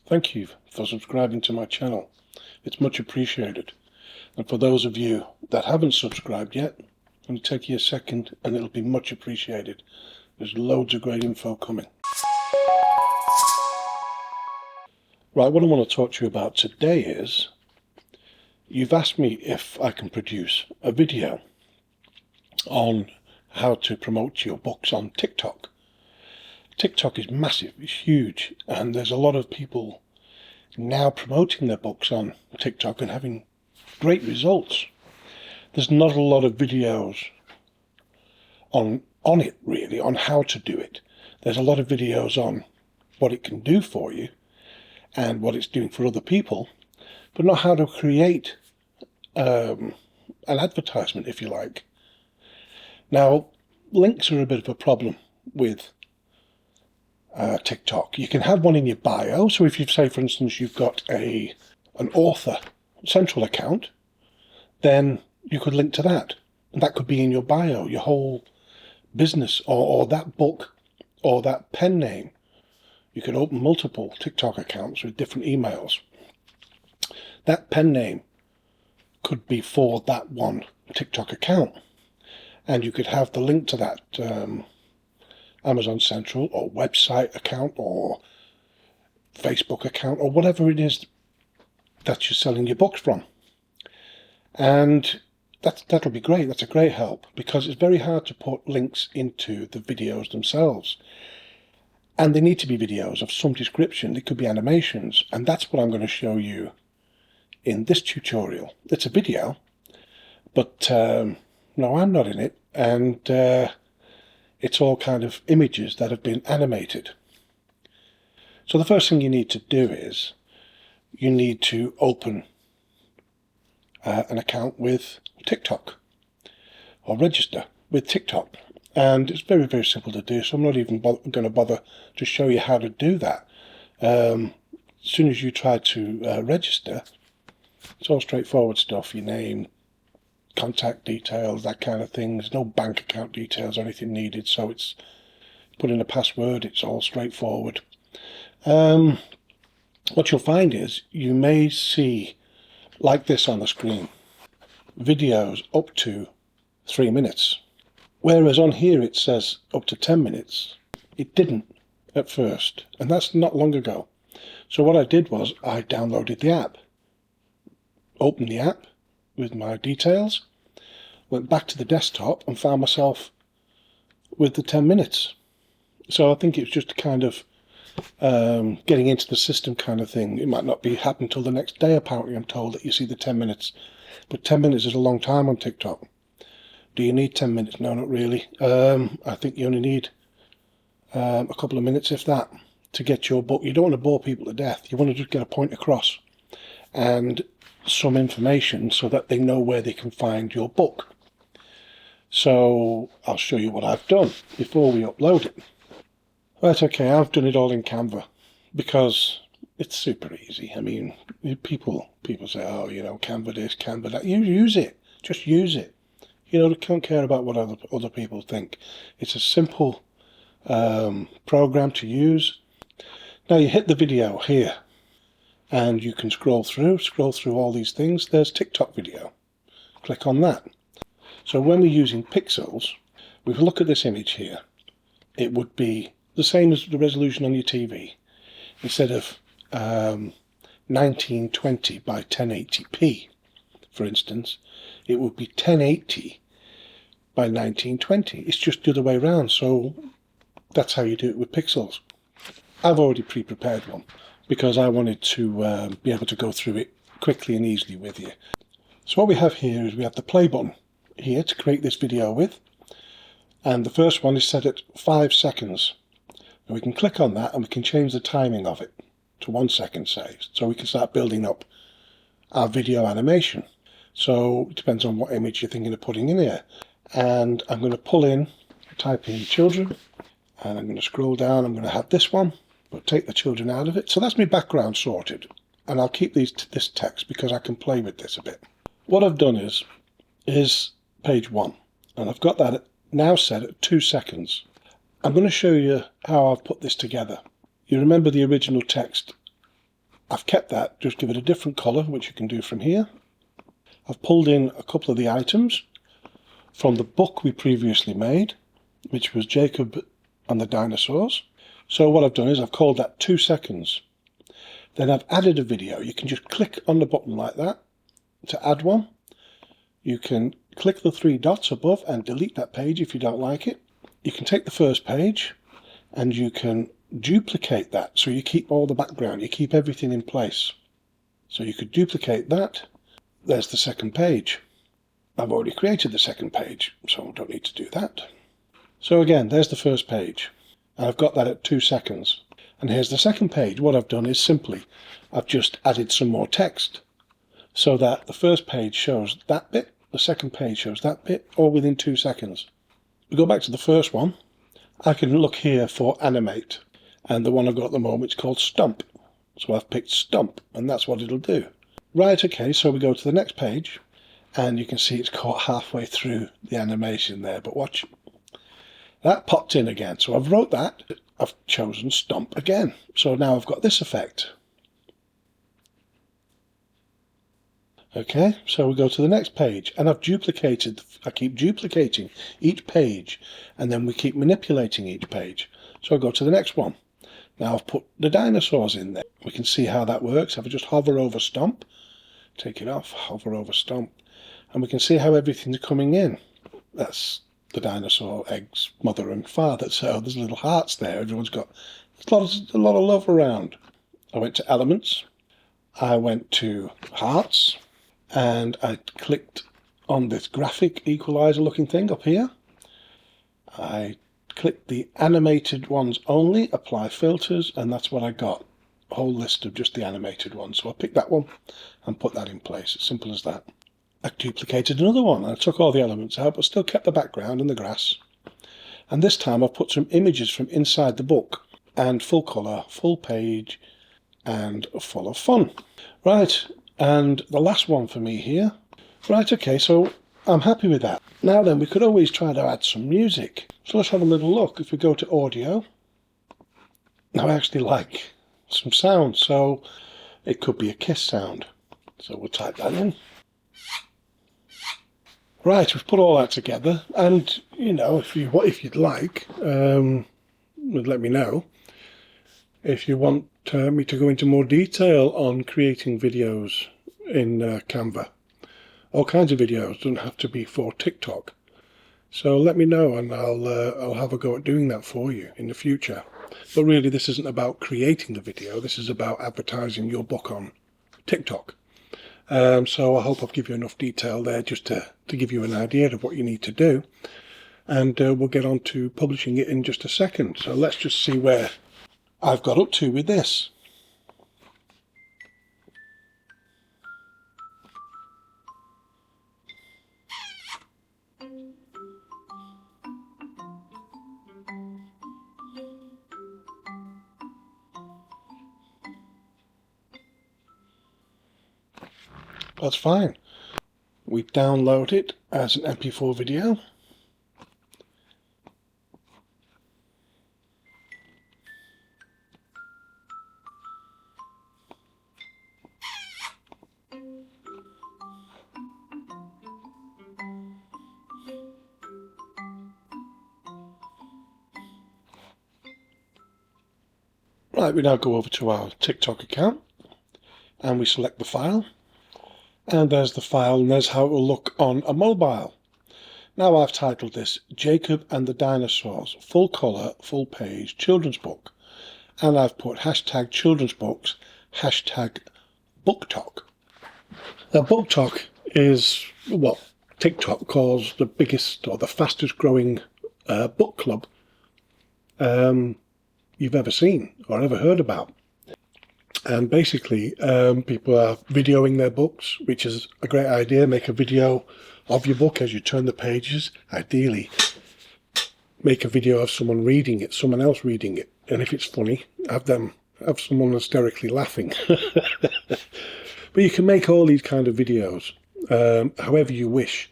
Thank you for subscribing to my channel. It's much appreciated. And for those of you that haven't subscribed yet, it'll take you a second and it'll be much appreciated. There's loads of great info coming. Right, what I want to talk to you about today is, you've asked me if I can produce a video on how to promote your books on TikTok. TikTok is massive, it's huge, and there's a lot of people now promoting their books on TikTok and having great results. There's not a lot of videos on it really, on how to do it. There's a lot of videos on what it can do for you and what it's doing for other people, but not how to create an advertisement, if you like. Now, links are a bit of a problem with TikTok. You can have one in your bio. So if you say, for instance, you've got an author central account, then you could link to that. And that could be in your bio, your whole business, or that book, or that pen name. You could open multiple TikTok accounts with different emails. That pen name could be for that one TikTok account. And you could have the link to that Amazon Central or website account or Facebook account or whatever it is that you're selling your books from. And that'll be great. That's a great help, because it's very hard to put links into the videos themselves. And they need to be videos of some description. They could be animations. And that's what I'm going to show you in this tutorial. It's a video, but no, I'm not in it. And it's all kind of images that have been animated. So the first thing you need to do is you need to open an account with TikTok, or register with TikTok. And it's very, very simple to do, so I'm not even going to bother to show you how to do that. As soon as you try to register, it's all straightforward stuff. Your name, contact details, that kind of thing. There's no bank account details or anything needed, so it's put in a password. It's all straightforward. What you'll find is you may see, like this on the screen, videos up to 3 minutes, whereas on here it says up to 10 minutes. It didn't at first, and that's not long ago. So what I did was I downloaded the app, opened the app with my details, went back to the desktop and found myself with the 10 minutes. So I think it's just kind of getting into the system kind of thing. It might not be happen until the next day, apparently. I'm told that you see the 10 minutes. But 10 minutes is a long time on TikTok. Do you need 10 minutes? No, not really. I think you only need a couple of minutes, if that, to get your book. You don't want to bore people to death. You want to just get a point across and some information so that they know where they can find your book. So I'll show you what I've done before we upload it. Right, okay, I've done it all in Canva because it's super easy. I mean, people say, oh, you know, Canva this, Canva that. You use it. Just use it. You know, don't care about what other people think. It's a simple program to use. Now you hit the video here and you can scroll through all these things. There's TikTok video. Click on that. So when we're using pixels, if we look at this image here, it would be the same as the resolution on your TV. Instead of 1920 by 1080p, for instance, it would be 1080 by 1920. It's just the other way around. So that's how you do it with pixels. I've already pre-prepared one because I wanted to be able to go through it quickly and easily with you. So what we have here is we have the play button here to create this video with, and the first one is set at 5 seconds. And we can click on that and we can change the timing of it to 1 second, say, so we can start building up our video animation. So it depends on what image you're thinking of putting in here. And I'm going to type in children, and I'm going to scroll down. I'm going to have this one, but take the children out of it. So that's my background sorted, and I'll keep this text because I can play with this a bit. What I've done is page 1, and I've got that now set at 2 seconds. I'm going to show you how I've put this together. You remember the original text I've kept that, just give it a different colour, which you can do from here. I've pulled in a couple of the items from the book we previously made, which was Jacob and the Dinosaurs. So what I've done is I've called that 2 seconds. Then I've added a video. You can just click on the button like that to add one. You can click the 3 dots above and delete that page if you don't like it. You can take the first page and you can duplicate that, so you keep all the background, you keep everything in place. So you could duplicate that. There's the second page. I've already created the second page, so I don't need to do that. So again, there's the first page, and I've got that at 2 seconds. And here's the second page. What I've done is simply, I've just added some more text, so that the first page shows that bit, the second page shows that bit, all within 2 seconds. We go back to the first one. I can look here for animate, and the one I've got at the moment is called stump. So I've picked stump, and that's what it'll do. Right, okay, so we go to the next page, and you can see it's caught halfway through the animation there, but watch. That popped in again, so I've wrote that. I've chosen stump again, so now I've got this effect. Okay, so we go to the next page, and I've duplicated, I keep duplicating each page, and then we keep manipulating each page. So I go to the next one. Now I've put the dinosaurs in there. We can see how that works. If I just hover over stump, take it off, hover over stump, and we can see how everything's coming in. That's the dinosaur eggs, mother and father, so there's little hearts there. Everyone's got a lot of love around. I went to elements, I went to hearts, and I clicked on this graphic equalizer looking thing up here. I clicked the animated ones only, apply filters, and that's what I got. A whole list of just the animated ones. So I picked that one and put that in place. As simple as that. I duplicated another one. I took all the elements out, but still kept the background and the grass. And this time I've put some images from inside the book, and full colour, full page, and full of fun. Right, and the last one for me here. Right, okay, so I'm happy with that. Now then, we could always try to add some music. So let's have a little look. If we go to audio, now I actually like some sound, so it could be a kiss sound. So we'll type that in. Right, we've put all that together, and you know, if you'd like, let me know. If you want me to go into more detail on creating videos in Canva, all kinds of videos, don't have to be for TikTok. So let me know, and I'll have a go at doing that for you in the future. But really, this isn't about creating the video. This is about advertising your book on TikTok. So I hope I've given you enough detail there just to give you an idea of what you need to do. And we'll get on to publishing it in just a second. So let's just see where I've got up to with this. That's fine. We download it as an MP4 video. Right, we now go over to our TikTok account and we select the file. And there's the file, and there's how it will look on a mobile. Now I've titled this Jacob and the Dinosaurs, full colour, full page, children's book. And I've put hashtag children's books, hashtag Booktok. Now Booktok is what TikTok calls the biggest or the fastest growing book club you've ever seen or ever heard about. And basically, people are videoing their books, which is a great idea. Make a video of your book as you turn the pages. Ideally, make a video of someone reading it, someone else reading it. And if it's funny, have someone hysterically laughing. But you can make all these kind of videos, however you wish.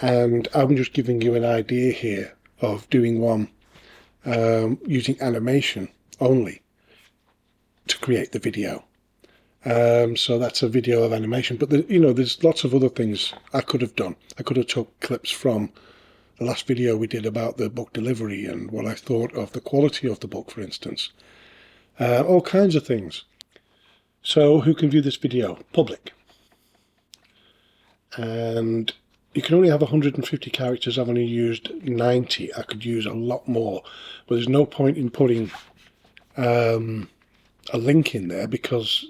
And I'm just giving you an idea here of doing one using animation only to create the video. So that's a video of animation. But there's lots of other things I could have done. I could have took clips from the last video we did about the book delivery and what I thought of the quality of the book, for instance. All kinds of things. So who can view this video? Public. And you can only have 150 characters. I've only used 90. I could use a lot more. But there's no point in putting a link in there because,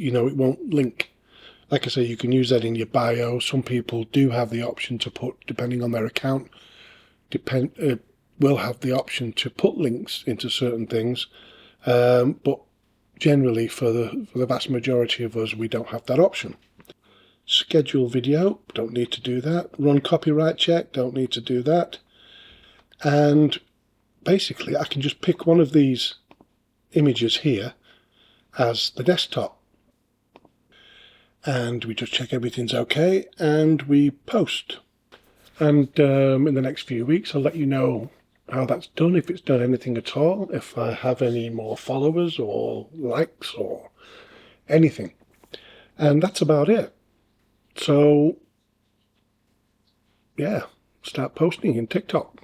it won't link. Like I say, you can use that in your bio. Some people do have the option to put, depending on their account, will have the option to put links into certain things. But generally, for the vast majority of us, we don't have that option. Schedule video, don't need to do that. Run copyright check, don't need to do that. And basically, I can just pick one of these images here as the desktop. And we just check everything's okay, and we post. And in the next few weeks, I'll let you know how that's done, if it's done anything at all, if I have any more followers or likes or anything. And that's about it. So, yeah, start posting in TikTok.